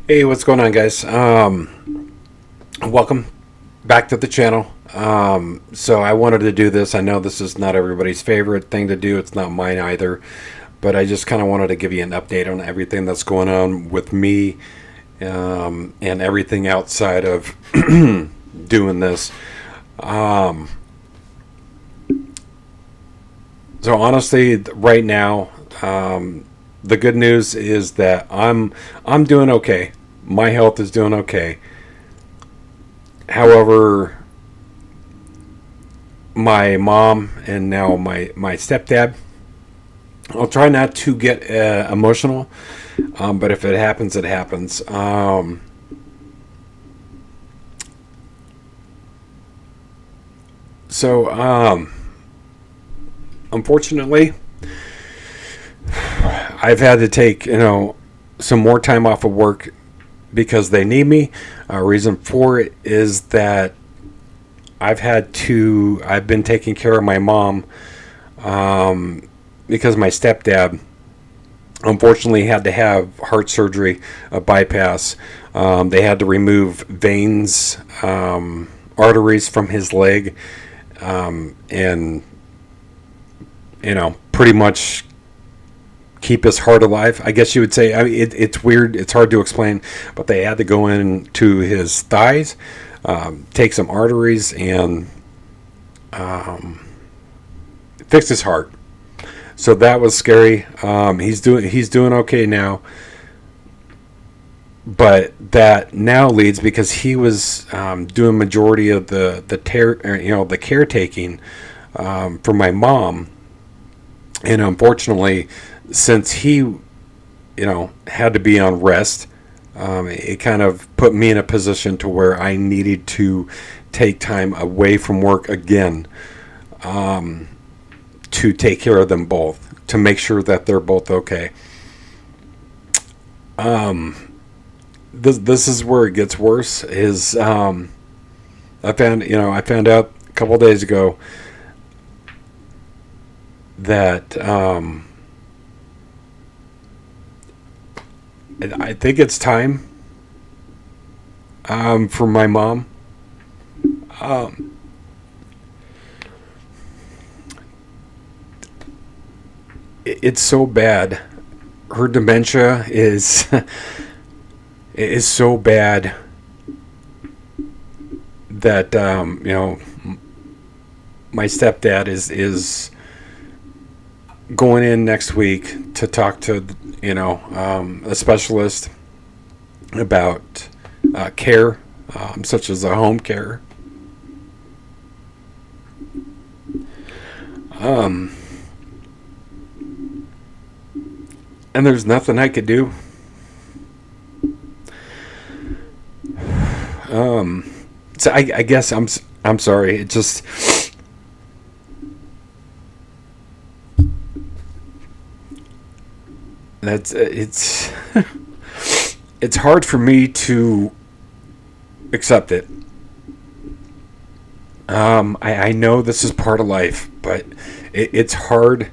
Hey, what's going on, guys? Welcome back to the channel. So I wanted to do this. I know this is not everybody's favorite thing to do. It's not mine either. But I just kind of wanted to give you an update on everything that's going on with me and everything outside of doing this. Um, so honestly, right now, the good news is that I'm doing okay. My health is doing okay. However, my mom and now my stepdad, I'll try not to get emotional, but if it happens, it happens. So, unfortunately, I've had to take some more time off of work because they need me. Reason for it is that I've been taking care of my mom because my stepdad unfortunately had to have heart surgery, a bypass. They had to remove veins, arteries from his leg, and pretty much keep his heart alive. I guess you would say. I mean, it's weird. It's hard to explain, but they had to go into his thighs, take some arteries, and fix his heart. So that was scary. He's doing okay now, but that now leads because he was doing majority of the caretaking for my mom, and unfortunately, since he had to be on rest, it kind of put me in a position to where I needed to take time away from work again, to take care of them both, to make sure that they're both okay. This is where it gets worse. Is I found out a couple days ago that I think it's time for my mom. Um, it's so bad. Her dementia is so bad that my stepdad is going in next week to talk to a specialist about care, such as a home care. Um, and there's nothing I could do. Um, so I guess I'm sorry. It just that's it's it's hard for me to accept it. I know this is part of life, but it's hard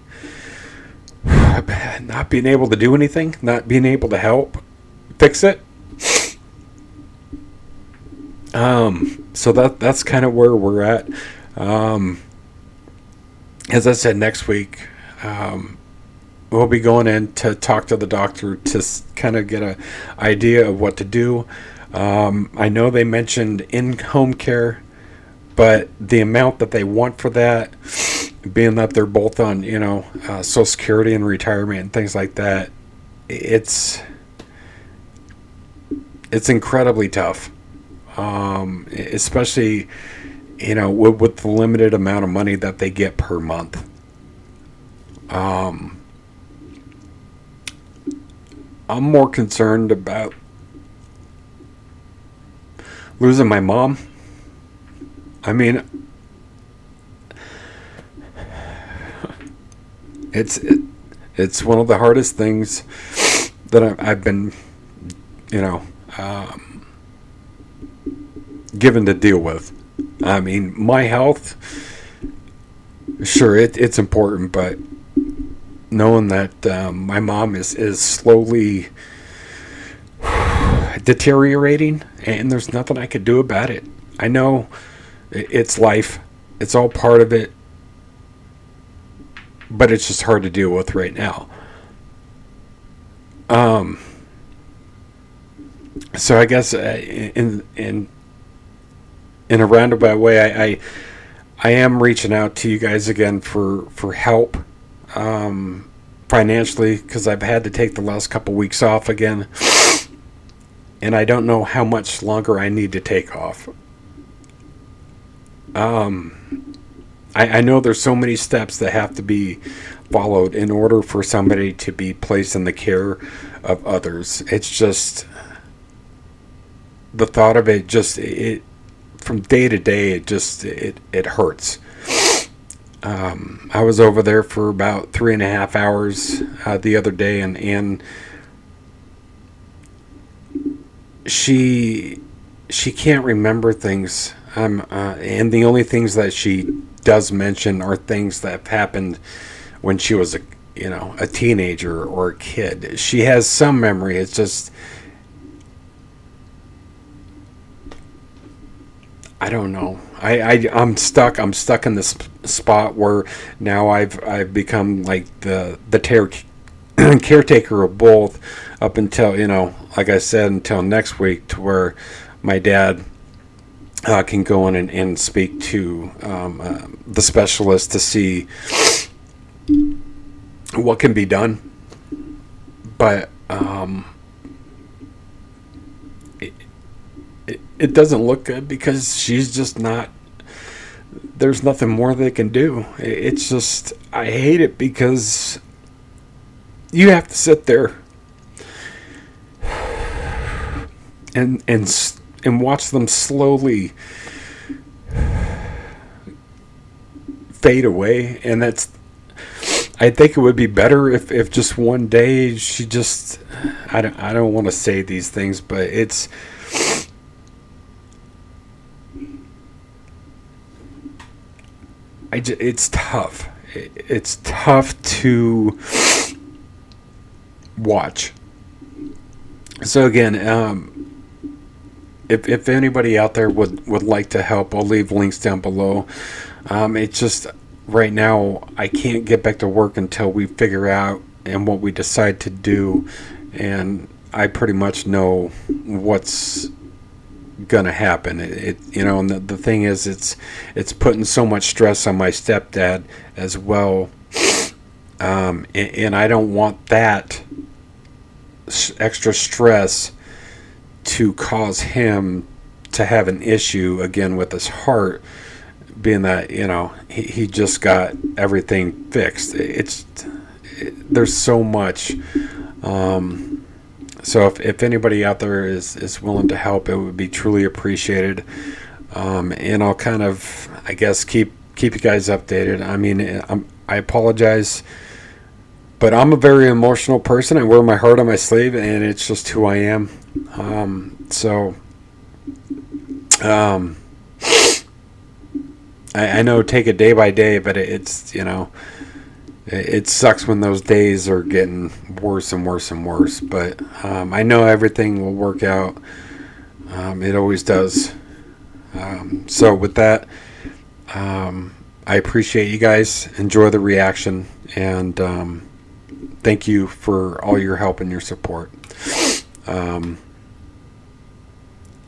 not being able to do anything, not being able to help fix it. So that's kind of where we're at. Um, as I said, next week, we'll be going in to talk to the doctor to kind of get a idea of what to do. I know they mentioned in-home care, but the amount that they want for that, being that they're both on Social Security and retirement and things like that, it's it's incredibly tough. Especially with the limited amount of money that they get per month. Um, I'm more concerned about losing my mom. I mean, it's it, it's one of the hardest things that I've been, you know, um, given to deal with. I mean, my health, sure, it's important, but knowing that my mom is slowly deteriorating, and there's nothing I could do about it. I know it's life, it's all part of it, but it's just hard to deal with right now. So I guess in a roundabout way, I am reaching out to you guys again for help, financially, because I've had to take the last couple weeks off again, and I don't know how much longer I need to take off. I know there's so many steps that have to be followed in order for somebody to be placed in the care of others. It's just the thought of it, just it from day to day, it hurts. I was over there for about 3.5 hours the other day, and she can't remember things. And the only things that she does mention are things that have happened when she was a teenager or a kid. She has some memory. It's just, I don't know. I'm stuck. I'm stuck in this spot where now I've become like the caretaker of both up until, like I said, until next week, to where my dad can go in and speak to the specialist to see what can be done. But it doesn't look good, because she's just not, there's nothing more they can do. It's just, I hate it, because you have to sit there and watch them slowly fade away. And I think it would be better if just one day she just, I don't want to say these things, but it's tough. It's tough to watch. So again, if anybody out there would like to help, I'll leave links down below. It's just right now I can't get back to work until we figure out and what we decide to do, and I pretty much know what's gonna happen. And the thing is, it's putting so much stress on my stepdad as well, and I don't want that extra stress to cause him to have an issue again with his heart, being that he just got everything fixed. There's so much. So if anybody out there is willing to help, it would be truly appreciated. And I'll kind of, I guess, keep you guys updated. I mean, I apologize, but I'm a very emotional person. I wear my heart on my sleeve, and it's just who I am. I know, take it day by day, but it's it sucks when those days are getting worse and worse and worse. But I know everything will work out. It always does. So with that, I appreciate you guys. Enjoy the reaction, and thank you for all your help and your support.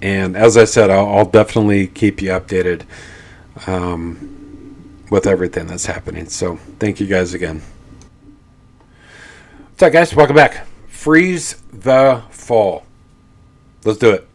And as I said, I'll definitely keep you updated with everything that's happening. So thank you guys again. What's up, guys? Welcome back. Freeze the Fall. Let's do it.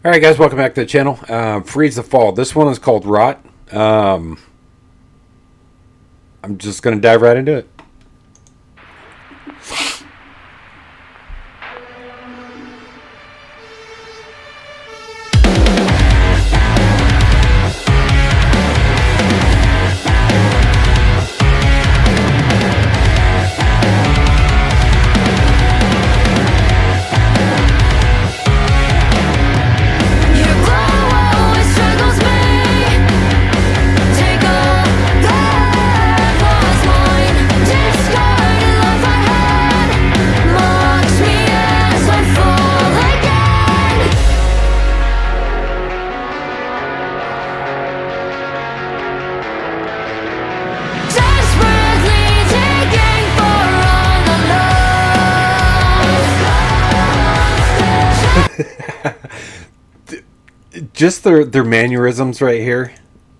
All right, guys, welcome back to the channel. Freeze the Fall. This one is called Rot. I'm just going to dive right into it. Your glow always struggles me. just their mannerisms right here.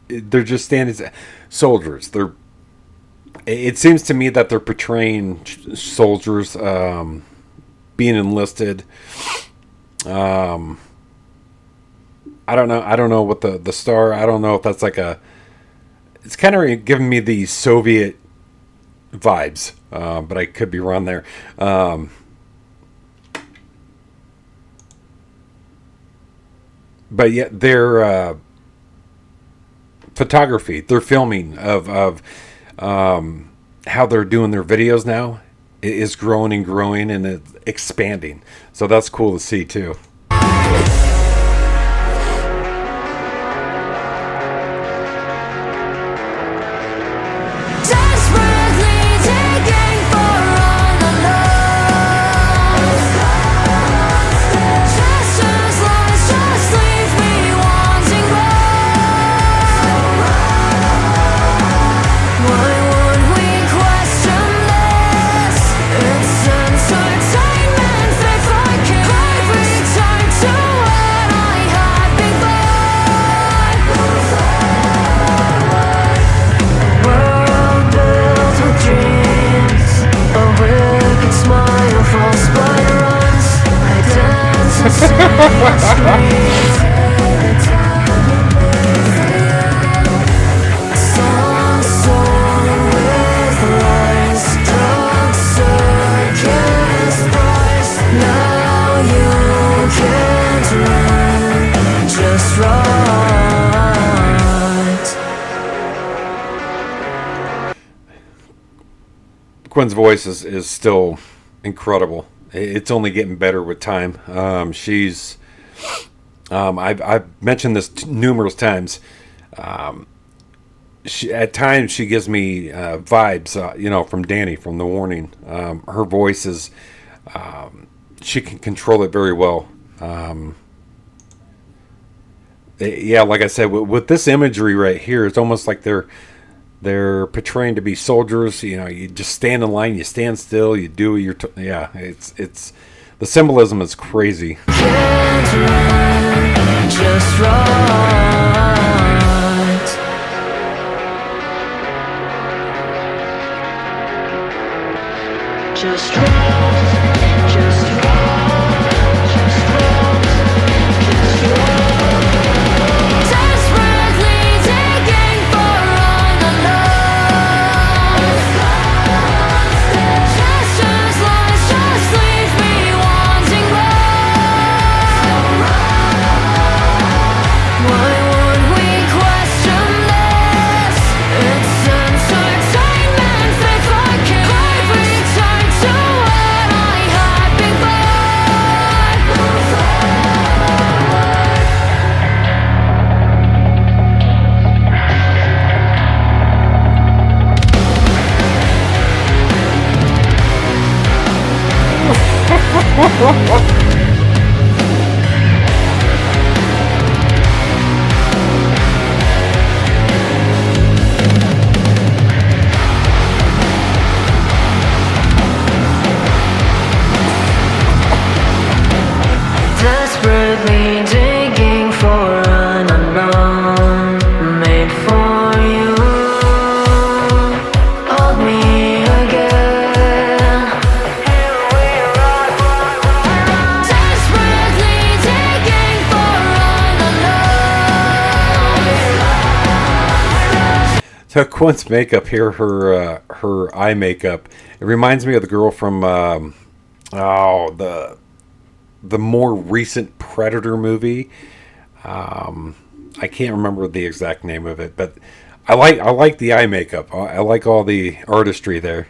They're just standing soldiers. It seems to me that they're portraying soldiers being enlisted. I don't know. I don't know what the star. I don't know if that's like a. It's kind of giving me the Soviet vibes, but I could be wrong there. But yet their photography, their filming of how they're doing their videos now is growing and growing and it's expanding. So that's cool to see too. Quinn's voice is still incredible. It's only getting better with time. I've mentioned this numerous times. At times she gives me vibes, from Danny from The Warning. Her voice is, she can control it very well. Like I said, with this imagery right here, it's almost like they're portraying to be soldiers. You just stand in line, you stand still, you do your it's the symbolism is crazy. Can't run, just right. Just right. Just right. Just right. Just right. Desperately digging for an unknown made for you. Hold me again. Desperately digging for an unknown. So Quinn's makeup here, her eye makeup, it reminds me of the girl from the more recent Predator movie. I can't remember the exact name of it, but I like the eye makeup. I like all the artistry there.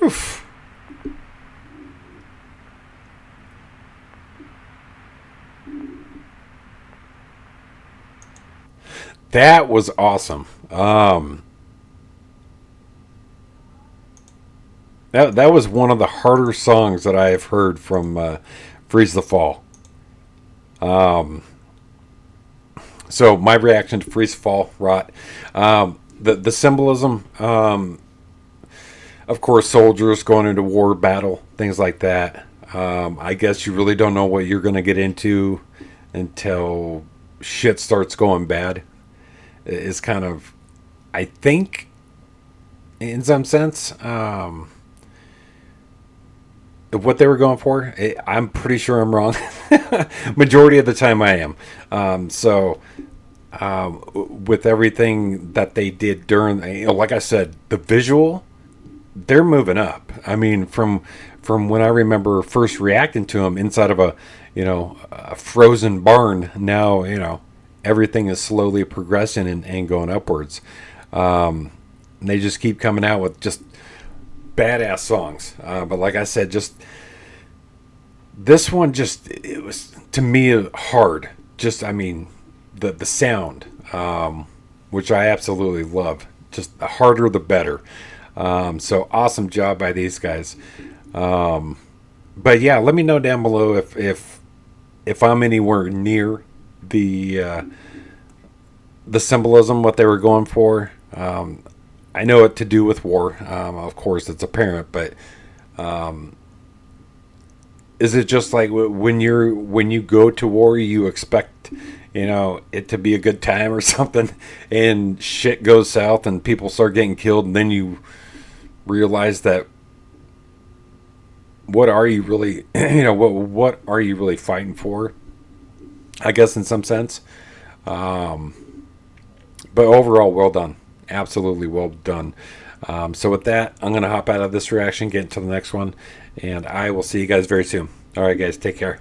Oof. That was awesome. That was one of the harder songs that I have heard from Freeze the Fall. So my reaction to Freeze the Fall, Rot, the symbolism, of course, soldiers going into war, battle, things like that. I guess you really don't know what you're going to get into until shit starts going bad. Is kind of, I think, in some sense, what they were going for. I'm pretty sure I'm wrong. Majority of the time, I am. So, with everything that they did during, like I said, the visual, they're moving up. I mean, from when I remember first reacting to them inside of a frozen barn. Now, everything is slowly progressing and going upwards. And they just keep coming out with just badass songs. But like I said, just this one, just it was to me hard. Just I mean, the sound, which I absolutely love. Just the harder the better. So awesome job by these guys. But yeah, let me know down below if I'm anywhere near the the symbolism, what they were going for. I know it to do with war. Of course, it's apparent, but is it just like when you go to war, you expect it to be a good time or something, and shit goes south and people start getting killed, and then you realize that what are you really what are you really fighting for? I guess in some sense. But overall, well done. Absolutely well done. So with that, I'm going to hop out of this reaction, get into the next one, and I will see you guys very soon. All right, guys, take care.